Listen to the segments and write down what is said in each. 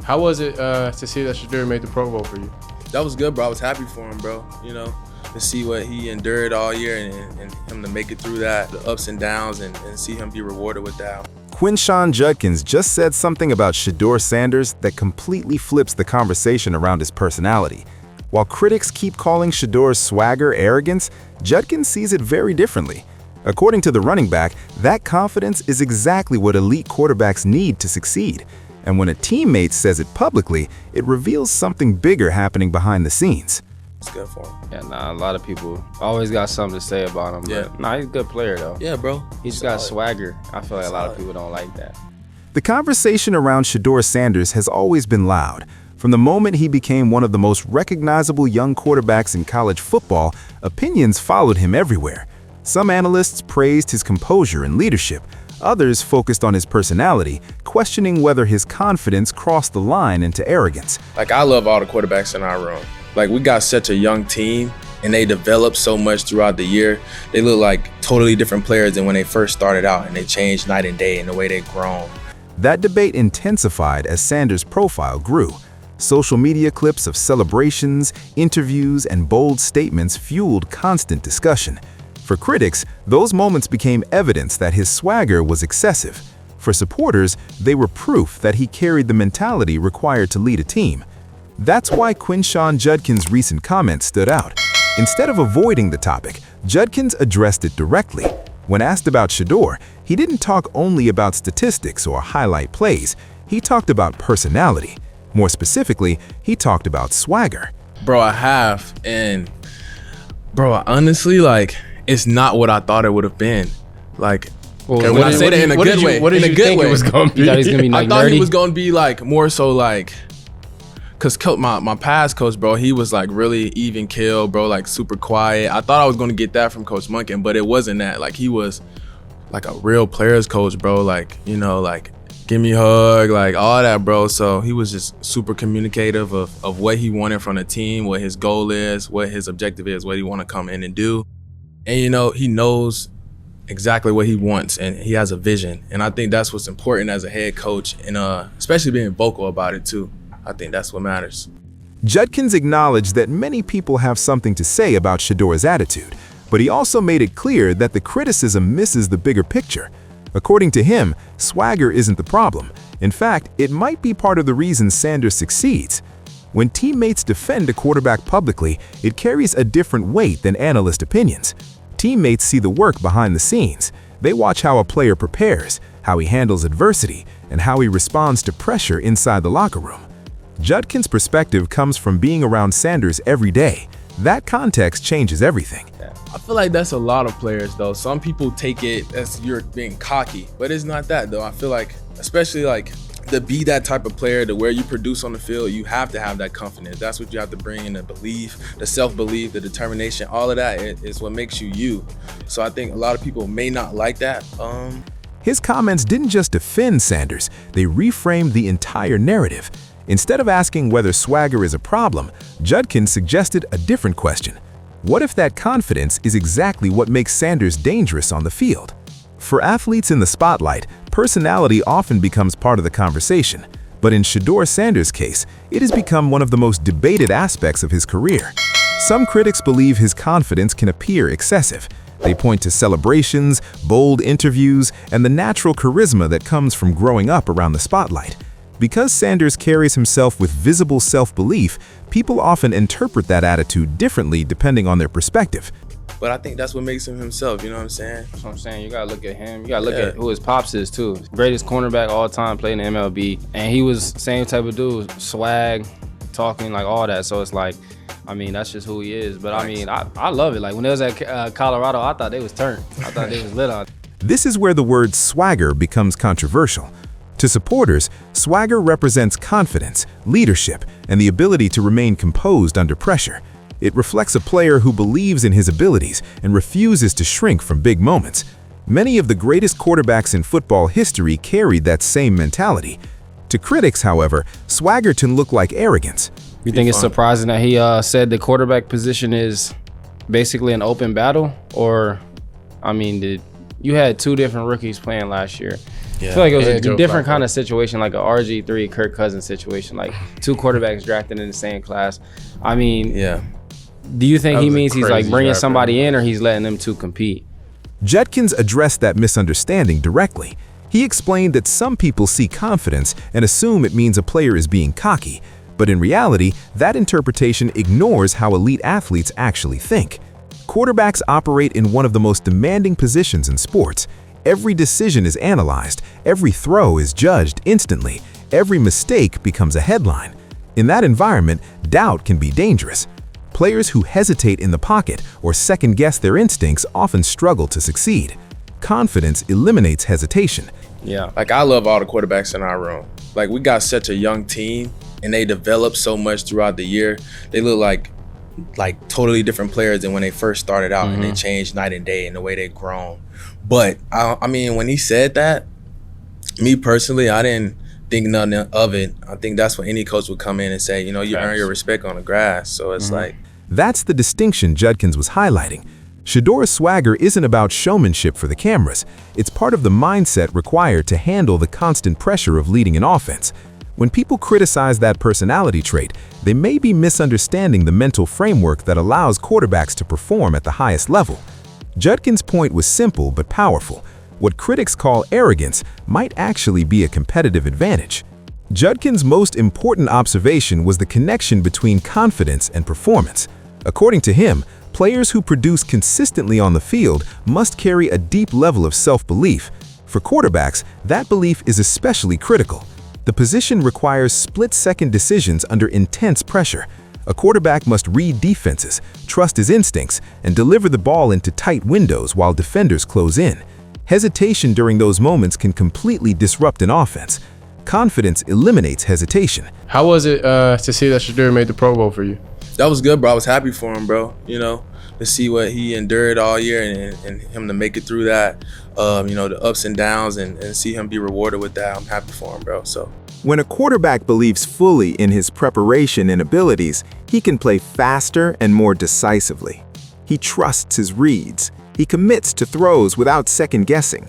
How was it to see that Shedeur made the Pro Bowl for you? That was good, bro. I was happy for him, bro. You know, to see what he endured all year and him to make it through that, the ups and downs, and see him be rewarded with that. Quinshon Judkins just said something about Shedeur Sanders that completely flips the conversation around his personality. While critics keep calling Shedeur's swagger arrogance, Judkins sees it very differently. According to the running back, that confidence is exactly what elite quarterbacks need to succeed. And when a teammate says it publicly, it reveals something bigger happening behind the scenes. It's good for him. Yeah, a lot of people always got something to say about him. Yeah. But he's a good player, though. Yeah, bro. He's got swagger. I feel like a lot of people don't like that. The conversation around Shedeur Sanders has always been loud. From the moment he became one of the most recognizable young quarterbacks in college football, opinions followed him everywhere. Some analysts praised his composure and leadership. Others focused on his personality, questioning whether his confidence crossed the line into arrogance. Like, I love all the quarterbacks in our room. Like, we got such a young team, and they developed so much throughout the year. They look like totally different players than when they first started out, and they changed night and day in the way they've grown. That debate intensified as Sanders' profile grew. Social media clips of celebrations, interviews, and bold statements fueled constant discussion. For critics, those moments became evidence that his swagger was excessive. For supporters, they were proof that he carried the mentality required to lead a team. That's why Quinshon Judkins' recent comments stood out. Instead of avoiding the topic, Judkins addressed it directly. When asked about Shedeur, he didn't talk only about statistics or highlight plays. He talked about personality. More specifically, he talked about swagger. Bro, I have, and bro, honestly, like, it's not what I thought it would have been. Like, when I say that in a good way, what did you think it was going to be? You thought he was going to be like I thought nerdy? he was going to be like more so like, cause my past coach, bro, he was like really even keel, bro, like super quiet. I thought I was going to get that from Coach Monken, but it wasn't that. Like, he was like a real players coach, bro. Like, you know, like, give me a hug, like all that, bro. So he was just super communicative of what he wanted from the team, what his goal is, what his objective is, what he want to come in and do. And, you know, he knows exactly what he wants, and he has a vision. And I think that's what's important as a head coach, and especially being vocal about it too. I think that's what matters. Judkins acknowledged that many people have something to say about Shedeur's attitude, but he also made it clear that the criticism misses the bigger picture. According to him, swagger isn't the problem. In fact, it might be part of the reason Sanders succeeds. When teammates defend a quarterback publicly, it carries a different weight than analyst opinions. Teammates see the work behind the scenes. They watch how a player prepares, how he handles adversity, and how he responds to pressure inside the locker room. Judkins' perspective comes from being around Sanders every day. That context changes everything. I feel like that's a lot of players, though. Some people take it as you're being cocky, but it's not that, though. I feel like, especially like, to be that type of player, to where you produce on the field, you have to have that confidence. That's what you have to bring in, the belief, the self-belief, the determination. All of that is what makes you you. So I think a lot of people may not like that. His comments didn't just defend Sanders, they reframed the entire narrative. Instead of asking whether swagger is a problem, Judkins suggested a different question. What if that confidence is exactly what makes Sanders dangerous on the field? For athletes in the spotlight, personality often becomes part of the conversation. But in Shedeur Sanders' case, it has become one of the most debated aspects of his career. Some critics believe his confidence can appear excessive. They point to celebrations, bold interviews, and the natural charisma that comes from growing up around the spotlight. Because Sanders carries himself with visible self-belief, people often interpret that attitude differently depending on their perspective. But I think that's what makes him himself, you know what I'm saying? That's what I'm saying. You gotta look at him. You gotta look at who his pops is too. Greatest cornerback all time, played in the MLB. And he was same type of dude, swag, talking, like all that. So it's like, I mean, that's just who he is. But I mean, I love it. Like when they was at Colorado, I thought they was turned. I thought they was lit on. This is where the word swagger becomes controversial. To supporters, swagger represents confidence, leadership, and the ability to remain composed under pressure. It reflects a player who believes in his abilities and refuses to shrink from big moments. Many of the greatest quarterbacks in football history carried that same mentality. To critics, however, swagger can look like arrogance. You think it's surprising that he said the quarterback position is basically an open battle? Or, I mean, you had two different rookies playing last year. I feel like it was a Joe different Flacco. kind of situation, like a RG3 Kirk Cousins situation, like two quarterbacks drafted in the same class. I mean, do you think That he was a means he's like crazy bringing draft, somebody in, or he's letting them two compete? Judkins addressed that misunderstanding directly. He explained that some people see confidence and assume it means a player is being cocky, but in reality, that interpretation ignores how elite athletes actually think. Quarterbacks operate in one of the most demanding positions in sports. Every decision is analyzed, every throw is judged instantly, every mistake becomes a headline. In that environment, doubt can be dangerous. Players who hesitate in the pocket or second-guess their instincts often struggle to succeed. Confidence eliminates hesitation. Yeah. Like, I love all the quarterbacks in our room. Like, we got such a young team, and they develop so much throughout the year. They look like totally different players than when they first started out, and they changed night and day in the way they've grown. But I mean, when he said that, me personally, I didn't think nothing of it. I think that's when any coach would come in and say, you know, you earn your respect on the grass. So it's like, That's the distinction Judkins was highlighting. Shedeur's swagger isn't about showmanship for the cameras. It's part of the mindset required to handle the constant pressure of leading an offense. When people criticize that personality trait, they may be misunderstanding the mental framework that allows quarterbacks to perform at the highest level. Judkins' point was simple but powerful. What critics call arrogance might actually be a competitive advantage. Judkins' most important observation was the connection between confidence and performance. According to him, players who produce consistently on the field must carry a deep level of self-belief. For quarterbacks, that belief is especially critical. The position requires split-second decisions under intense pressure. A quarterback must read defenses, trust his instincts, and deliver the ball into tight windows while defenders close in. Hesitation during those moments can completely disrupt an offense. Confidence eliminates hesitation. How was it to see that Shedeur made the Pro Bowl for you? that was good, bro. I was happy for him, bro. You know, to see what he endured all year and him to make it through that, you know, the ups and downs and see him be rewarded with that. I'm happy for him, bro. So. When a quarterback believes fully in his preparation and abilities, he can play faster and more decisively. He trusts his reads. He commits to throws without second-guessing.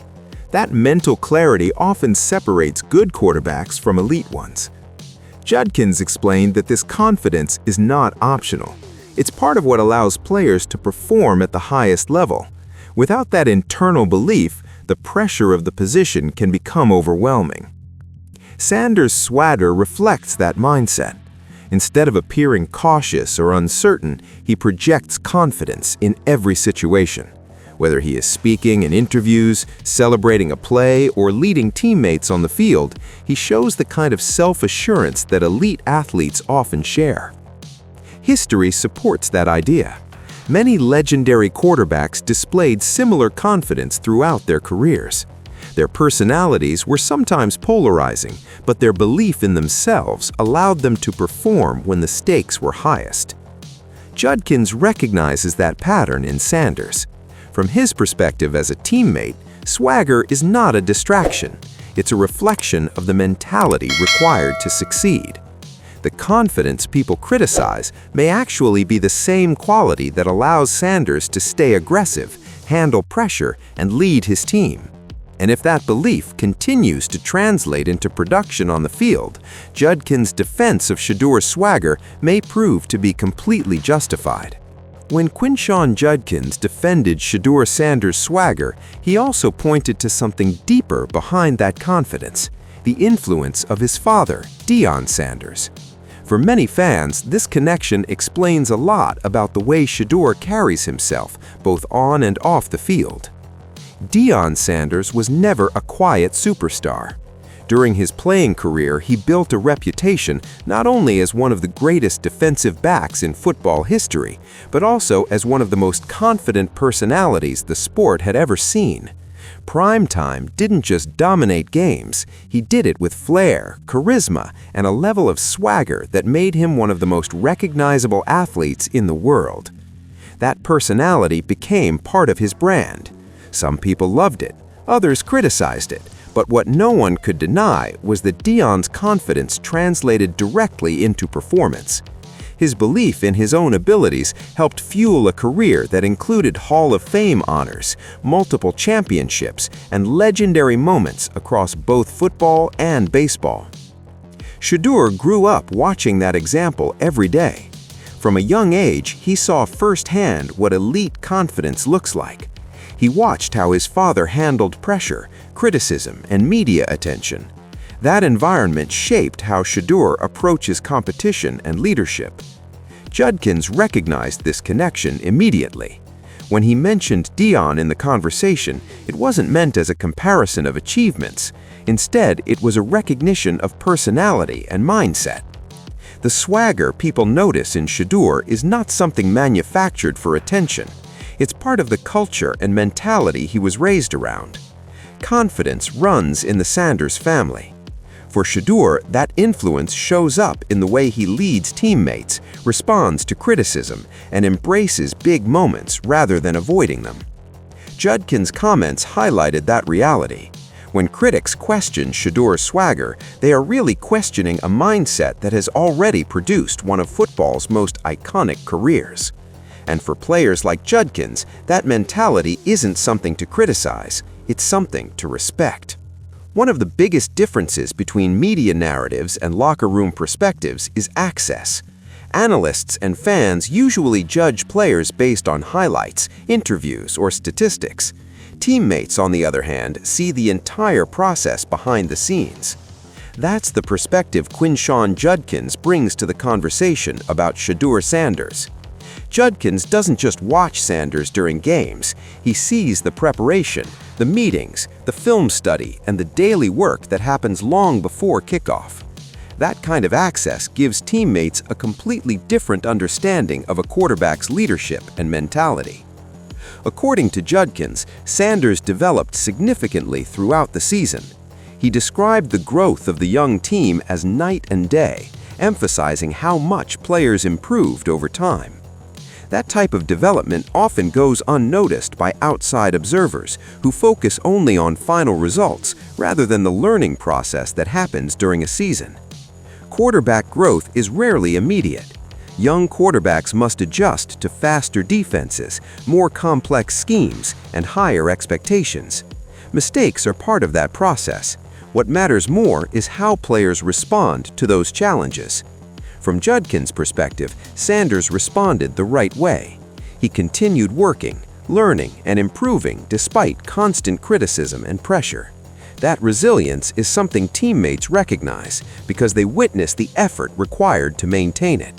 That mental clarity often separates good quarterbacks from elite ones. Judkins explained that this confidence is not optional. It's part of what allows players to perform at the highest level. Without that internal belief, the pressure of the position can become overwhelming. Sanders' swagger reflects that mindset. Instead of appearing cautious or uncertain, he projects confidence in every situation. Whether he is speaking in interviews, celebrating a play, or leading teammates on the field, he shows the kind of self-assurance that elite athletes often share. History supports that idea. Many legendary quarterbacks displayed similar confidence throughout their careers. Their personalities were sometimes polarizing, but their belief in themselves allowed them to perform when the stakes were highest. Judkins recognizes that pattern in Sanders. From his perspective as a teammate, swagger is not a distraction. It's a reflection of the mentality required to succeed. The confidence people criticize may actually be the same quality that allows Sanders to stay aggressive, handle pressure, and lead his team. And if that belief continues to translate into production on the field, Judkins' defense of Shedeur's swagger may prove to be completely justified. When Quinshon Judkins defended Shedeur Sanders' swagger, he also pointed to something deeper behind that confidence, the influence of his father, Deion Sanders. For many fans, this connection explains a lot about the way Shedeur carries himself, both on and off the field. Deion Sanders was never a quiet superstar. During his playing career, he built a reputation not only as one of the greatest defensive backs in football history, but also as one of the most confident personalities the sport had ever seen. Primetime didn't just dominate games, he did it with flair, charisma, and a level of swagger that made him one of the most recognizable athletes in the world. That personality became part of his brand. Some people loved it, others criticized it, but what no one could deny was that Deion's confidence translated directly into performance. His belief in his own abilities helped fuel a career that included Hall of Fame honors, multiple championships, and legendary moments across both football and baseball. Shedeur grew up watching that example every day. From a young age, he saw firsthand what elite confidence looks like. He watched how his father handled pressure, criticism, and media attention. That environment shaped how Shedeur approaches competition and leadership. Judkins recognized this connection immediately. When he mentioned Dion in the conversation, it wasn't meant as a comparison of achievements. Instead, it was a recognition of personality and mindset. The swagger people notice in Shedeur is not something manufactured for attention. It's part of the culture and mentality he was raised around. Confidence runs in the Sanders family. For Shedeur, that influence shows up in the way he leads teammates, responds to criticism, and embraces big moments rather than avoiding them. Judkins' comments highlighted that reality. When critics question Shedeur's swagger, they are really questioning a mindset that has already produced one of football's most iconic careers. And for players like Judkins, that mentality isn't something to criticize, it's something to respect. One of the biggest differences between media narratives and locker room perspectives is access. Analysts and fans usually judge players based on highlights, interviews, or statistics. Teammates, on the other hand, see the entire process behind the scenes. That's the perspective Quinshon Judkins brings to the conversation about Shedeur Sanders. Judkins doesn't just watch Sanders during games, he sees the preparation, the meetings, the film study, and the daily work that happens long before kickoff. That kind of access gives teammates a completely different understanding of a quarterback's leadership and mentality. According to Judkins, Sanders developed significantly throughout the season. He described the growth of the young team as night and day, emphasizing how much players improved over time. That type of development often goes unnoticed by outside observers who focus only on final results rather than the learning process that happens during a season. Quarterback growth is rarely immediate. Young quarterbacks must adjust to faster defenses, more complex schemes, and higher expectations. Mistakes are part of that process. What matters more is how players respond to those challenges. From Judkins' perspective, Sanders responded the right way. He continued working, learning, and improving despite constant criticism and pressure. That resilience is something teammates recognize because they witness the effort required to maintain it.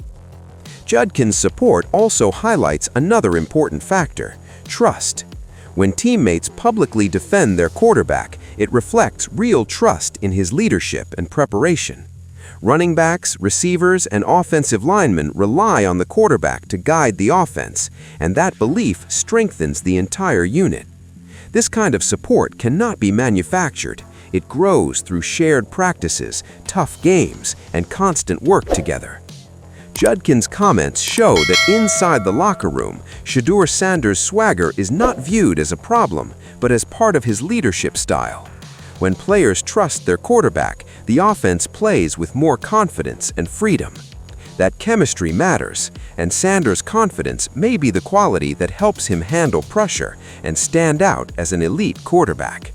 Judkins' support also highlights another important factor: trust. When teammates publicly defend their quarterback, it reflects real trust in his leadership and preparation. Running backs, receivers, and offensive linemen rely on the quarterback to guide the offense, and that belief strengthens the entire unit. This kind of support cannot be manufactured. It grows through shared practices, tough games, and constant work together. Judkins' comments show that inside the locker room, Shedeur Sanders' swagger is not viewed as a problem, but as part of his leadership style. When players trust their quarterback, the offense plays with more confidence and freedom. That chemistry matters, and Sanders' confidence may be the quality that helps him handle pressure and stand out as an elite quarterback.